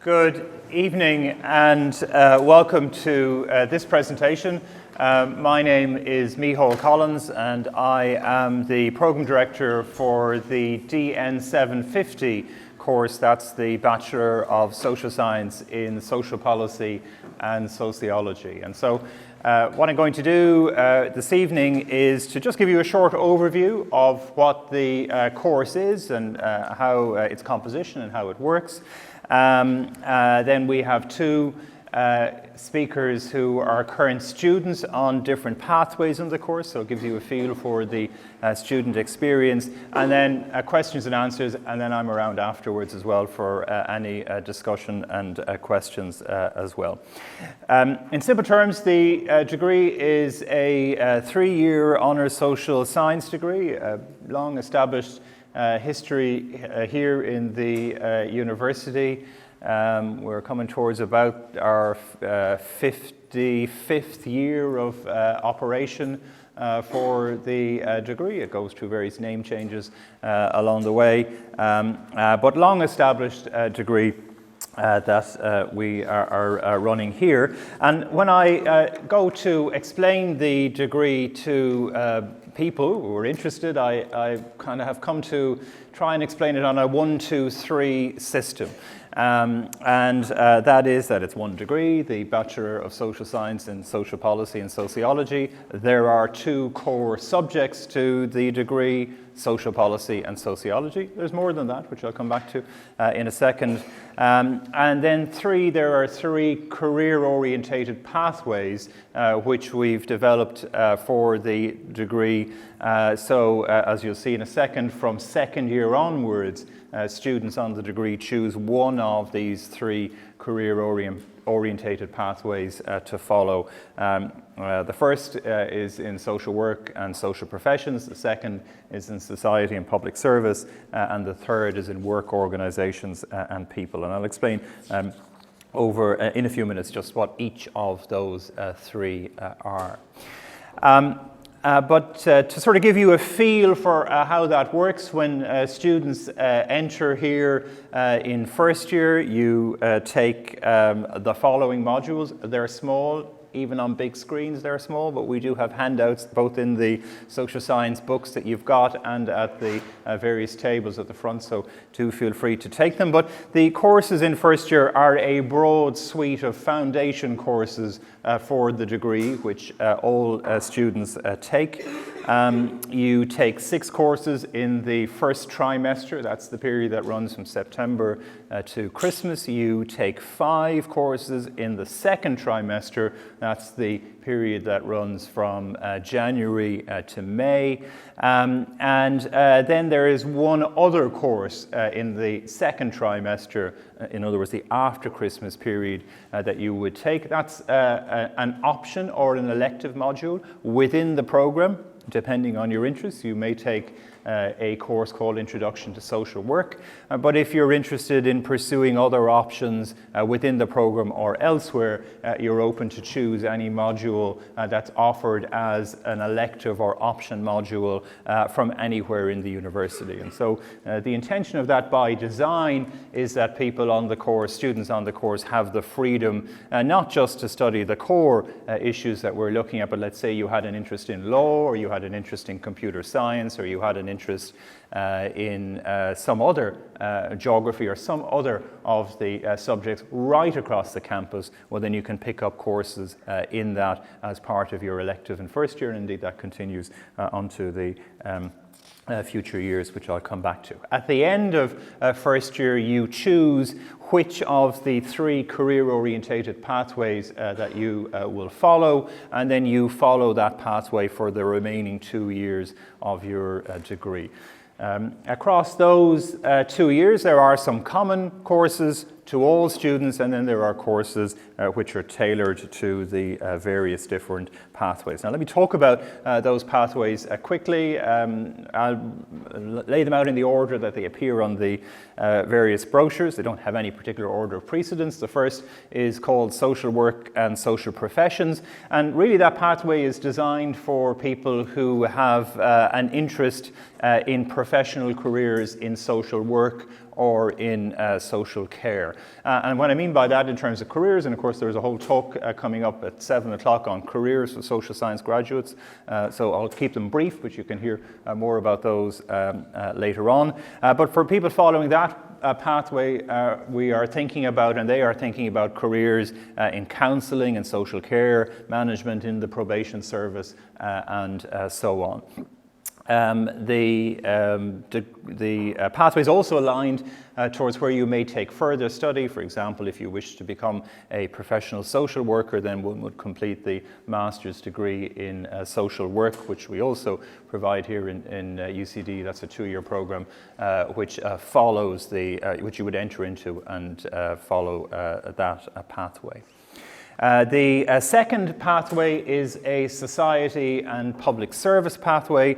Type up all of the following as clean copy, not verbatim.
Good evening and welcome to this presentation. My name is Micheál Collins and I am the Program Director for the DN750 course. That's the Bachelor of Social Science in Social Policy and Sociology. And so what I'm going to do this evening is to just give you a short overview of what the course is and how its composition and how it works. Then we have two speakers who are current students on different pathways in the course, so it gives you a feel for the student experience, and then questions and answers, and then I'm around afterwards as well for any discussion and questions as well. In simple terms, the degree is a 3-year honours social science degree, a long established history here in the university. We're coming towards about our 55th year of operation for the degree. It goes through various name changes along the way, but long established degree that we are running here. And when I go to explain the degree to people who are interested, I kind of have come to try and explain it on a 1, 2, 3 system. That is that it's one degree, the Bachelor of Social Science in Social Policy and Sociology. There are 2 core subjects to the degree, Social Policy and Sociology. There's more than that, which I'll come back to in a second. And then there are 3 career-orientated pathways which we've developed for the degree. So as you'll see in a second, from second year onwards, students on the degree choose one of these 3 career-orientated pathways to follow. The first is in social work and social professions, the second is in society and public service, and the third is in work organisations and people. And I'll explain over in a few minutes just what each of those 3 are. But to sort of give you a feel for how that works, when students enter here in first year, you take the following modules. They're small. Even on big screens they're small, but we do have handouts both in the social science books that you've got and at the various tables at the front, so do feel free to take them. But the courses in first year are a broad suite of foundation courses for the degree, which all students take. You take 6 courses in the first trimester. That's the period that runs from September to Christmas. You take 5 courses in the second trimester. That's the period that runs from January to May. Then there is one other course in the second trimester, in other words, the after Christmas period that you would take. That's an option or an elective module within the program. Depending on your interests, you may take a course called Introduction to Social Work. But if you're interested in pursuing other options within the program or elsewhere, you're open to choose any module that's offered as an elective or option module from anywhere in the university. And so the intention of that by design is that people on the course, students on the course, have the freedom not just to study the core issues that we're looking at, but let's say you had an interest in law, or you had an interest in computer science, or you had an interest in some other geography or some other of the subjects right across the campus. Well, then you can pick up courses in that as part of your elective in first year, and indeed that continues onto the future years, which I'll come back to. At the end of first year, you choose which of the 3 career-orientated pathways that you will follow, and then you follow that pathway for the remaining 2 years of your degree. Across those 2 years, there are some common courses to all students, and then there are courses which are tailored to the various different pathways. Now let me talk about those pathways quickly. I'll lay them out in the order that they appear on the various brochures. They don't have any particular order of precedence. The first is called Social Work and Social Professions, and really that pathway is designed for people who have an interest in professional careers in social work or in social care. And what I mean by that in terms of careers, and of course there's a whole talk coming up at 7 o'clock on careers for social science graduates, so I'll keep them brief, but you can hear more about those later on. But for people following that pathway, we are thinking about, and they are thinking about, careers in counselling and social care, management in the probation service, and so on. The pathway is also aligned towards where you may take further study. For example, if you wish to become a professional social worker, then one would complete the master's degree in social work, which we also provide here in UCD. That's a 2-year program which follows which you would enter into and follow that pathway. The second pathway is a society and public service pathway,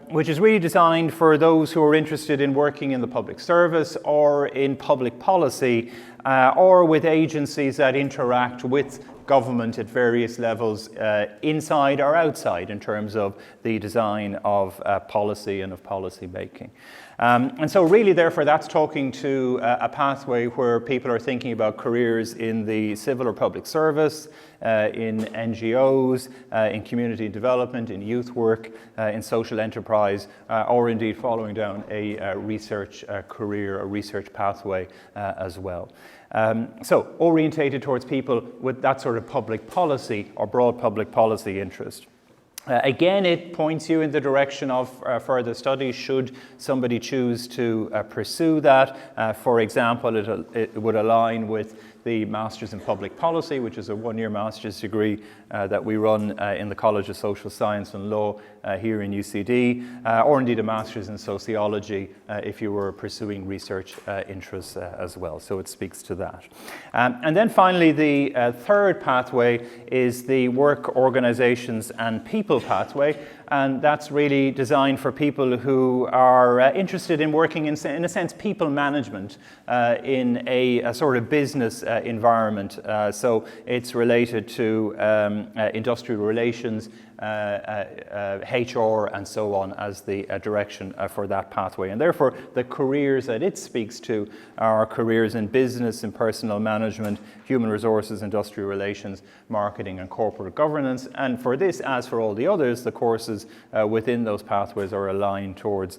which is really designed for those who are interested in working in the public service or in public policy or with agencies that interact with government at various levels inside or outside in terms of the design of policy and of policy making. And so really, therefore, that's talking to a pathway where people are thinking about careers in the civil or public service, in NGOs, in community development, in youth work, in social enterprise, or indeed following down a research career, a research pathway as well. So orientated towards people with that sort of public policy or broad public policy interest. Again, it points you in the direction of further study should somebody choose to pursue that. For example, it would align with the Masters in Public Policy, which is a 1-year master's degree that we run in the College of Social Science and Law here in UCD, or indeed a Master's in Sociology if you were pursuing research interests as well. So it speaks to that. And then finally, the third pathway is the Work, Organizations and People pathway. And that's really designed for people who are interested in working in a sense, people management in a sort of business environment. So it's related to industrial relations, HR and so on as the direction for that pathway. And therefore, the careers that it speaks to are careers in business and personal management, human resources, industrial relations, marketing and corporate governance. And for this, as for all the others, the courses within those pathways are aligned towards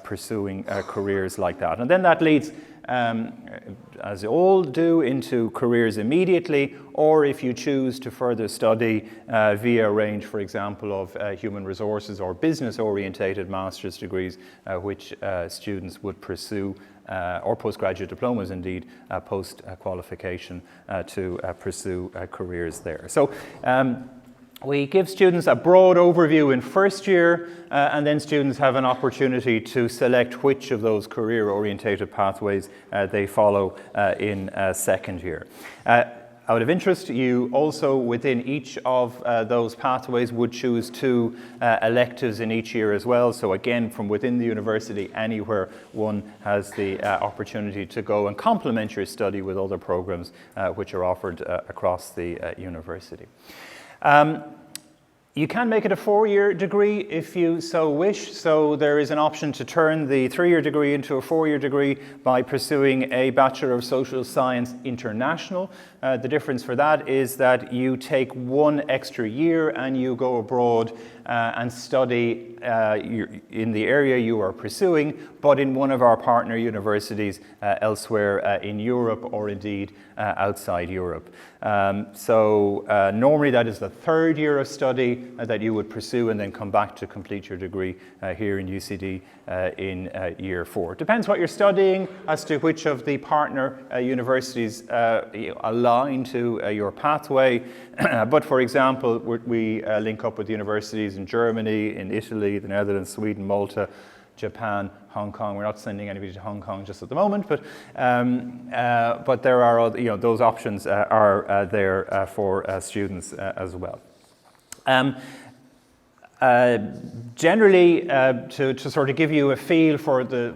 pursuing careers like that. And then that leads, as they all do, into careers immediately, or if you choose to further study via a range, for example, of human resources or business-orientated master's degrees, which students would pursue, or postgraduate diplomas indeed, post-qualification to pursue careers there. So we give students a broad overview in first year, and then students have an opportunity to select which of those career-orientated pathways they follow in second year. Out of interest, you also, within each of those pathways, would choose 2 electives in each year as well. So again, from within the university, anywhere one has the opportunity to go and complement your study with other programs which are offered across the university. You can make it a 4-year degree if you so wish. So there is an option to turn the 3-year degree into a 4-year degree by pursuing a Bachelor of Social Science International. The difference for that is that you take 1 extra year and you go abroad and study in the area you are pursuing, but in one of our partner universities elsewhere in Europe or indeed outside Europe. So normally that is the 3rd year of study that you would pursue and then come back to complete your degree here in UCD in year 4. Depends what you're studying as to which of the partner universities align to your pathway. But for example, we link up with universities in Germany, in Italy, the Netherlands, Sweden, Malta, Japan, Hong Kong. We're not sending anybody to Hong Kong just at the moment, but there are other, those options are there for students as well. Generally, to sort of give you a feel for the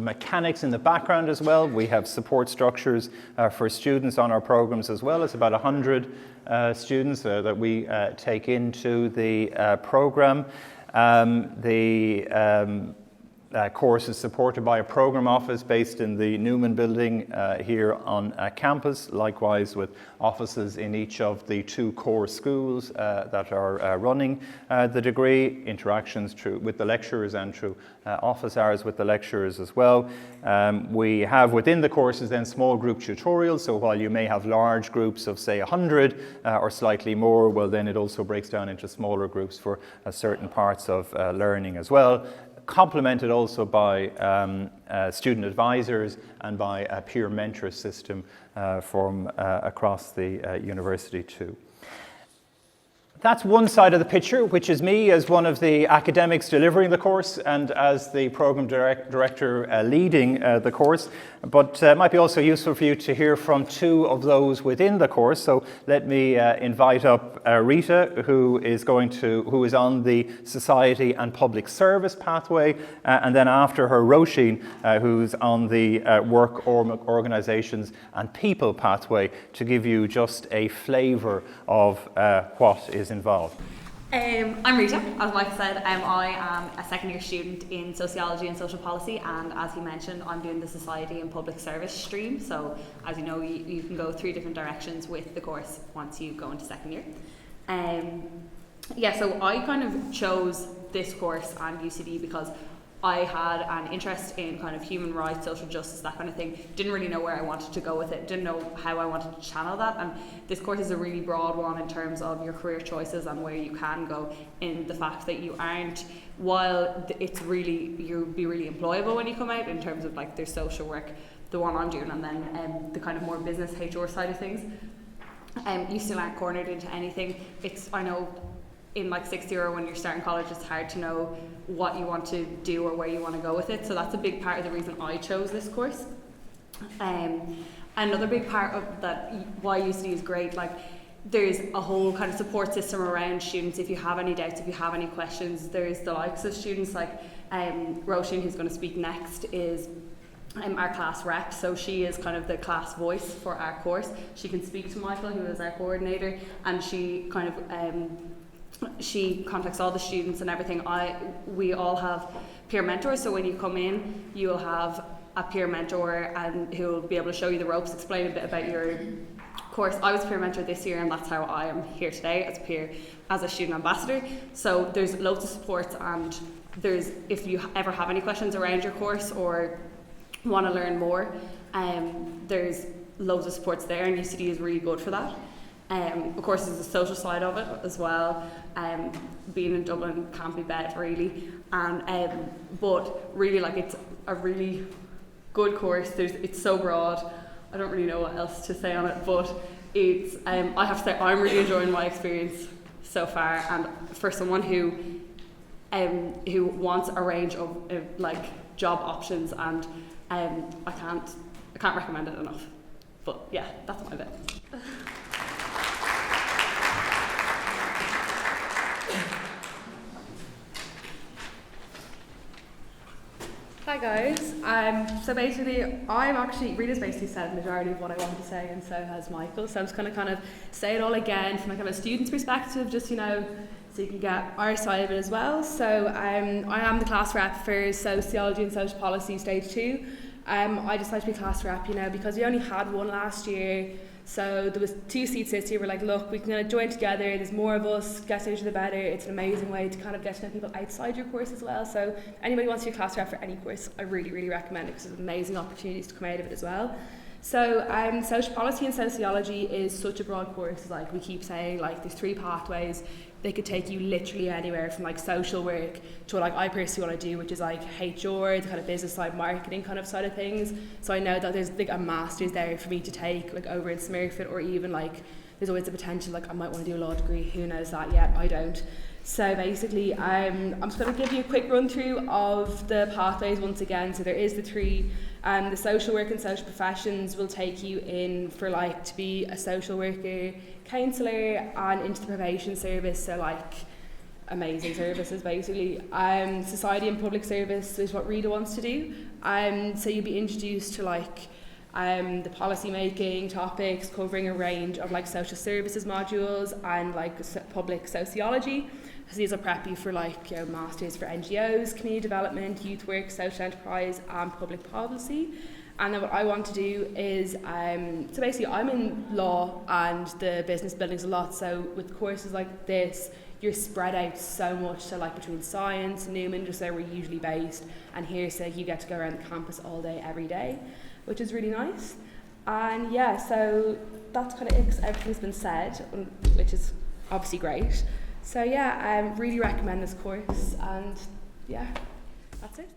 mechanics in the background as well, we have support structures for students on our programs as well. It's about 100 students that we take into the program. course is supported by a program office based in the Newman building here on campus, likewise with offices in each of the 2 core schools that are running the degree, interactions with the lecturers and through office hours with the lecturers as well. We have within the courses then small group tutorials, so while you may have large groups of say 100 or slightly more, well then it also breaks down into smaller groups for certain parts of learning as well, complemented also by student advisors and by a peer mentor system from across the university too. That's one side of the picture, which is me as one of the academics delivering the course and as the program director leading the course. But it might be also useful for you to hear from 2 of those within the course. So let me invite up Rita, who is on the Society and Public Service pathway, and then after her Roisin, who's on the Work Organisations and People pathway, to give you just a flavour of what is involved. I'm Rita, as Michael said. I am a second year student in Sociology and Social Policy, and as he mentioned, I'm doing the Society and Public Service stream. So as you know, you can go 3 different directions with the course once you go into second year. So I kind of chose this course and UCD because I had an interest in kind of human rights, social justice, that kind of thing. Didn't really know where I wanted to go with it. Didn't know how I wanted to channel that. And this course is a really broad one in terms of your career choices and where you can go, in the fact that you aren't, while it's really, you'll be really employable when you come out in terms of like there's social work, the one I'm doing, and then the kind of more business HR side of things. You still aren't cornered into anything. I know in like 6th year when you're starting college, it's hard to know what you want to do or where you want to go with it. So that's a big part of the reason I chose this course. Another big part of that, why UCD is great, like there's a whole kind of support system around students. If you have any doubts, if you have any questions, there's the likes of students like Roisin, who's going to speak next, is our class rep, so she is kind of the class voice for our course. She can speak to Micheál, who is our coordinator, and she kind of she contacts all the students and everything. We all have peer mentors, so when you come in, you'll have a peer mentor and who'll be able to show you the ropes, explain a bit about your course. I was peer mentor this year, and that's how I am here today as a student ambassador. So there's loads of support, and if you ever have any questions around your course or want to learn more, there's loads of supports there, and UCD is really good for that. Of course, there's the social side of it as well. Being in Dublin can't be better, really. But really, like, it's a really good course. It's so broad. I don't really know what else to say on it, but it's. I have to say, I'm really enjoying my experience so far. And for someone who wants a range of like job options, and I can't recommend it enough. But yeah, that's my bit. Hi guys, so basically Rita's basically said the majority of what I wanted to say, and so has Michael, so I'm just going to kind of say it all again from like a student's perspective, just so you can get our side of it as well. So I am the class rep for Sociology and Social Policy Stage 2. I just like to be class rep, because we only had one last year. So there was 2 seats this year. We're like, look, we can kind of join together. There's more of us. Get to know each other better. It's an amazing way to kind of get to know people outside your course as well. So anybody who wants to be a class rep for any course, I really, really recommend it, because there's amazing opportunities to come out of it as well. So social policy and sociology is such a broad course. Like we keep saying, like there's 3 pathways. They could take you literally anywhere from like social work to what like I personally want to do, which is like HR, the kind of business side, marketing kind of side of things. So I know that there's like a master's there for me to take, like over in Smurfit, or even like there's always the potential like I might want to do a law degree. Who knows that yet? I don't. So basically, I'm just going to give you a quick run through of the pathways once again. So there is the 3. The social work and social professions will take you in for like to be a social worker, counsellor, and into the probation service. So like amazing services basically. Society and public service is what Rita wants to do. So you'll be introduced to like the policy making topics, covering a range of like social services modules and like public sociology. because these will prep you for like, you know, masters for NGOs, community development, youth work, social enterprise, and public policy. And then what I want to do is, so basically I'm in law and the business buildings a lot, so with courses like this, you're spread out so much, so like between science, Newman, just where we're usually based, and here, so you get to go around the campus all day, every day, which is really nice. And yeah, so that's kind of it, 'cause everything's been said, which is obviously great. So yeah, I really recommend this course, and yeah, that's it.